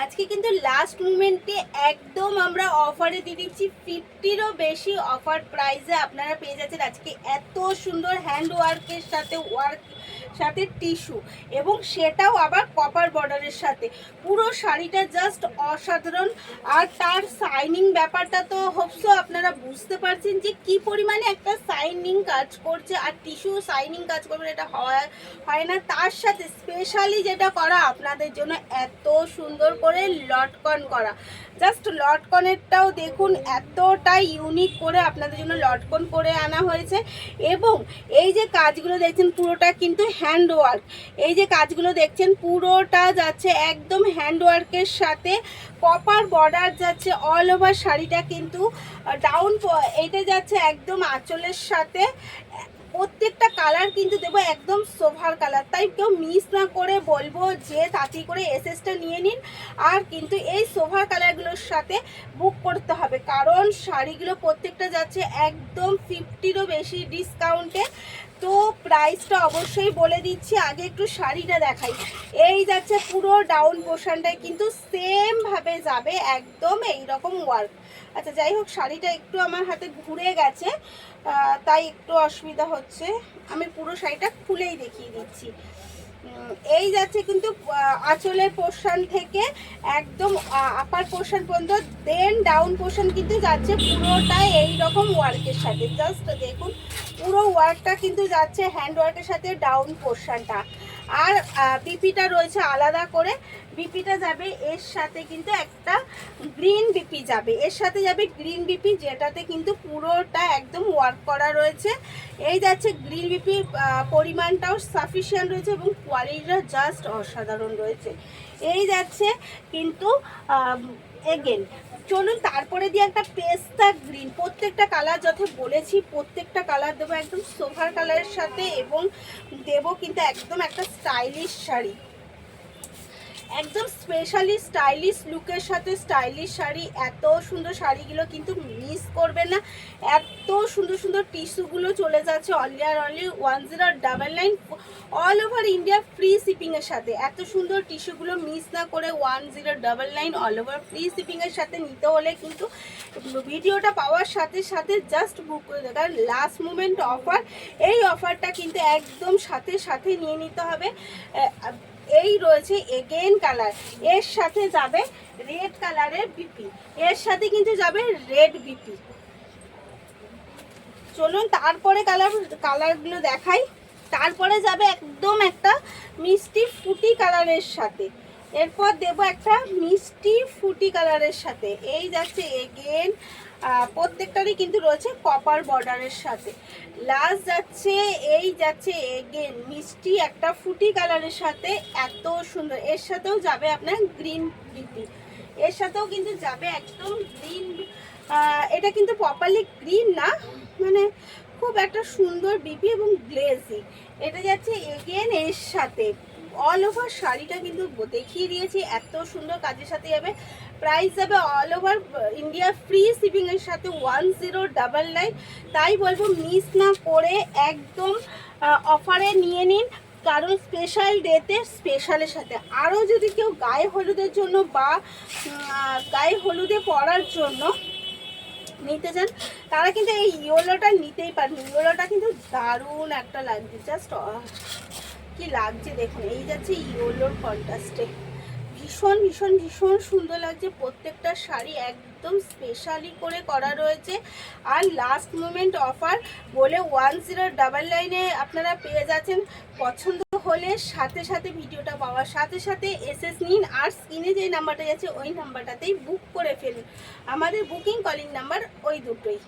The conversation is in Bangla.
আজকে কিন্তু লাস্ট মুমেন্টে একদম আমরা অফারে দিয়ে দিচ্ছি 50-রও বেশি অফার প্রাইসে আপনারা পেয়ে যাচ্ছেন আজকে এত সুন্দর হ্যান্ড ওয়ার্কের সাথে টিস্যু, এবং সেটাও আবার কপার বর্ডারের সাথে। পুরো শাড়িটা জাস্ট অসাধারণ। আর তার শাইনিং ব্যাপারটা তো হোপসো আপনারা বুঝতে পারছেন যে কি পরিমাণে একটা শাইনিং কাজ করছে, আর টিস্যু শাইনিং কাজ করবে এটা হয় না। তার সাথে স্পেশালি যেটা করা আপনাদের জন্য এত সুন্দর করে লটকন করা, জাস্ট লটকনেরটাও দেখুন এতটাই ইউনিক করে আপনাদের জন্য লটকন করে আনা হয়েছে। এবং এই যে কাজগুলো দেখছেন পুরোটা কিন্তু হ্যান্ড ওয়ার্ক, এই যে কাজগুলো দেখছেন পুরোটা যাচ্ছে একদম হ্যান্ড ওয়ার্কের সাথে, কপার বর্ডার যাচ্ছে অল ওভার শাড়িটা কিন্তু ডাউন, এইটা যাচ্ছে একদম আঁচলের সাথে। প্রত্যেকটা কালার কিন্তু দেবো একদম সোভার কালার, তাই কেউ মিস না করে বলবো যে তাড়াতাড়ি করে এসএসটা নিয়ে নিন। আর কিন্তু এই সোভার কালারগুলোর সাথে বুক করতে হবে, কারণ শাড়িগুলো প্রত্যেকটা যাচ্ছে একদম 50-রও বেশি ডিসকাউন্টে। তো প্রাইসটা অবশ্যই বলে দিচ্ছি, আগে একটু শাড়িটা দেখাই। এই যাচ্ছে পুরো ডাউন পোর্শনটায় কিন্তু সেমভাবে যাবে একদম এইরকম ওয়ার্ক। আচ্ছা যাই হোক, শাড়িটা একটু আমার হাতে ঘুরে গেছে তাই একটু অসুবিধা হচ্ছে, আমি পুরো শাড়িটা খুলেই দেখিয়ে দিচ্ছি। এই যাচ্ছে কিন্তু আঁচলের পোর্শন থেকে একদম আপার পোর্শন পর্যন্ত, দেন ডাউন পোর্শন কিন্তু যাচ্ছে পুরোটাই এইরকম ওয়ার্কের সাথে। জাস্ট দেখুন পুরো ওয়ার্কটা কিন্তু যাচ্ছে হ্যান্ড ওয়ার্কের সাথে ডাউন পোর্শনটা। আর বিপিটা রয়েছে আলাদা করে, বিপিটা যাবে এর সাথে কিন্তু একটা গ্রিন বিপি যাবে, এর সাথে যাবে গ্রিন বিপি, যেটাতে কিন্তু পুরোটা একদম ওয়ার্ক করা রয়েছে। এই যাচ্ছে গ্রিন বিপির পরিমাণটাও সাফিসিয়েন্ট রয়েছে এবং কোয়ালিটিটা জাস্ট অসাধারণ রয়েছে। এই যাচ্ছে কিন্তু এগেন চলুন তারপরে দিয়ে একটা পেস্তা গ্রিন, প্রত্যেকটা কালার যত বলেছি প্রত্যেকটা কালার দেবো একদম সোভার কালারের সাথে, এবং দেবো কিন্তু একদম একটা স্টাইলিশ শাড়ি, একদম স্পেশালি স্টাইলিশ লুকের সাথে স্টাইলিশ শাড়ি। এত সুন্দর শাড়িগুলো কিন্তু মিস করবে না, এত সুন্দর সুন্দর টিস্যুগুলো চলে যাচ্ছে অনলি আর only 1099 all over India free শিপিংয়ের সাথে। এত সুন্দর টিস্যুগুলো মিস না করে 1099 অল ওভার ফ্রি শিপিংয়ের সাথে নিতে হলে কিন্তু ভিডিওটা পাওয়ার সাথে সাথে জাস্ট বুক করে দেয়, কারণ লাস্ট মুমেন্ট অফার, এই অফারটা কিন্তু একদম সাথে সাথে নিয়ে নিতে হবে। এই রয়েছে এগেন কালার, এর সাথে যাবে রেড কালারের বিপি, এর সাথে কিন্তু যাবে রেড বিপি। চলুন তারপরে কালারগুলো দেখাই। তারপরে যাবে একদম একটা মিষ্টি ফুটি কালারের সাথে, এরপর দেব একটা মিষ্টি ফুটি কালারের সাথে। এই যাচ্ছে এগেন প্রত্যেকটারই কিন্তু রয়েছে কপার বর্ডারের সাথে। লাস্ট যাচ্ছে এই যাচ্ছে এগেন মিষ্টি একটা ফুটি কালারের সাথে, এত সুন্দর। এর সাথেও যাবে আপনার গ্রিন বিপি, এর সাথেও কিন্তু যাবে একদম গ্রিন। এটা কিন্তু প্রপারলি গ্রিন না, মানে খুব একটা সুন্দর বিপি এবং গ্লেজি। এটা যাচ্ছে এগেন এর সাথে, অল ওভার শাড়িটা কিন্তু দেখিয়ে দিয়েছি এত সুন্দর কাজের সাথে যাবে। প্রাইস যাবে অল ওভার ইন্ডিয়া ফ্রি শিপিংয়ের সাথে 1099। তাই বলবো মিস না করে একদম অফারে নিয়ে নিন, কারণ স্পেশাল ডেতে স্পেশালের সাথে। আরও যদি কেউ গায়ে হলুদের জন্য বা গায়ে হলুদে পরার জন্য নিতে চান তারা কিন্তু এই ইয়েলোটা নিতেই পারেন। ইয়েলোটা কিন্তু দারুণ একটা লাগছে, জাস্ট কি লাগছে দেখুন। এই যাচ্ছে ইয়েলোর কন্ট্রাস্টে, ভীষণ ভীষণ ভীষণ সুন্দর লাগছে। প্রত্যেকটা শাড়ি একদম স্পেশালি করে করা রয়েছে। আর লাস্ট মোমেন্ট অফার বলে 1099-এ আপনারা পেয়ে যাচ্ছেন। পছন্দ হলে সাথে সাথে ভিডিওটা পাওয়ার সাথে সাথে এসএস নিন, আর স্ক্রিনে যে নাম্বারটা যাচ্ছে ওই নাম্বারটাতেই বুক করে ফেলুন। আমাদের বুকিং কলিং নাম্বার ওই দুটোই।